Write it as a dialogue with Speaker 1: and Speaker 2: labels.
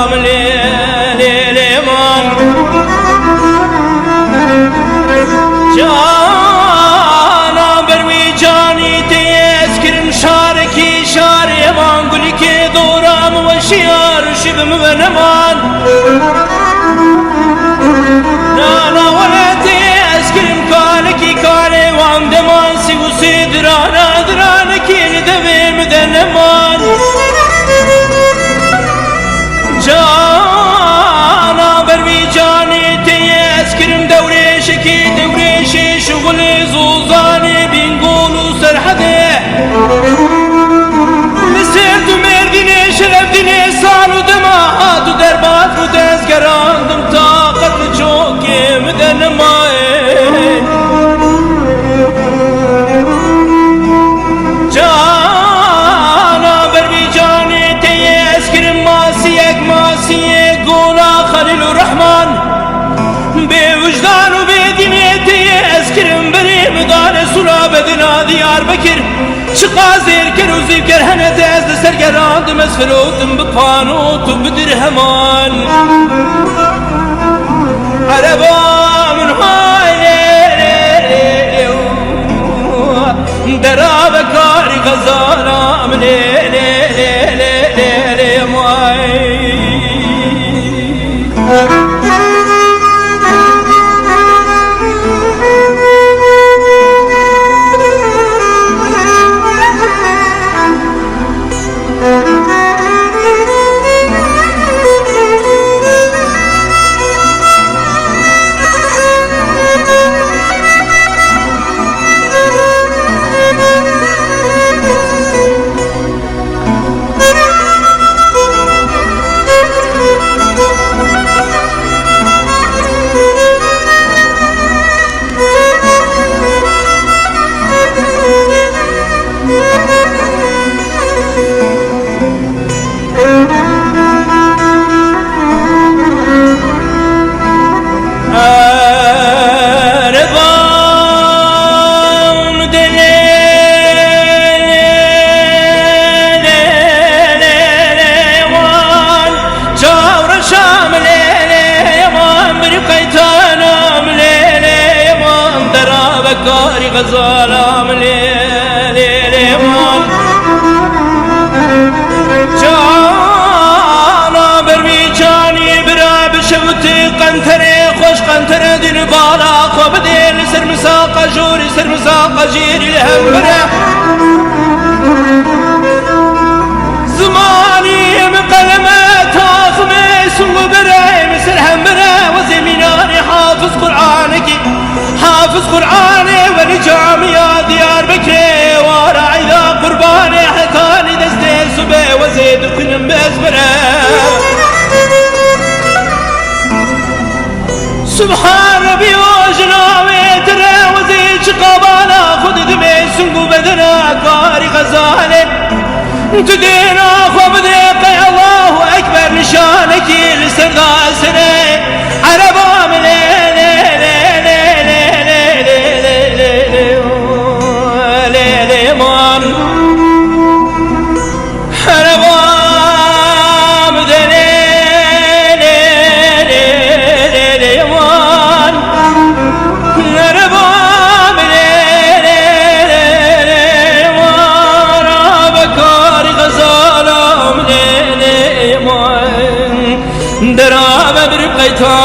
Speaker 1: غزالام ليمان جانا بروي جاني تيسكرم شاركي شار يمان قولك دورام وشيار شبم ونمان نانا ولا تيسكرم كالكي كالي وان دمان سيوسي درانا درانا كيل دبيم دنمان جانا بروي جاني تيسكرم دوريشكي دوريشي شغلي زوزاني بنقول سرحدي مسرت مردني شرفتني صاروا دماءات ودربات ودزقراندم طاقت جوكي مدن ماين جانا بروي جاني تيسكرم ماسيك ماسيك قولا خليل الرحمن بوجدان وبدنيتي اسكرم بريم دار سلا بدنا ديار بكر شقازير كروزي كرهنة تاز سرقران مسفلوت بقانوت وبدرهمان عربا من هاي دراب كاري غزالا من كاري غزالام ليمان جانا بروي جاني برا بشوتي قنتري خوش قنتري دل بالا خوب دل سرمساقا جوري سرمساقا جيري الهمبرة زماني مقلمة تاخمي سنو براي مسر همبرة وزميناني حافظ قرآنك حافظ قرآني ولجامية ديار بكري وراعي ذا قرباني حتاني دستي سبي وزيد قنم بأزبرة سبحان ربي وجناوي ترى وزيد شقابانا خد دمي سنقو بدنا كاري غزالي تدينا خبديق الله أكبر نشانك لسردا سنة عربا من دراب برقيتان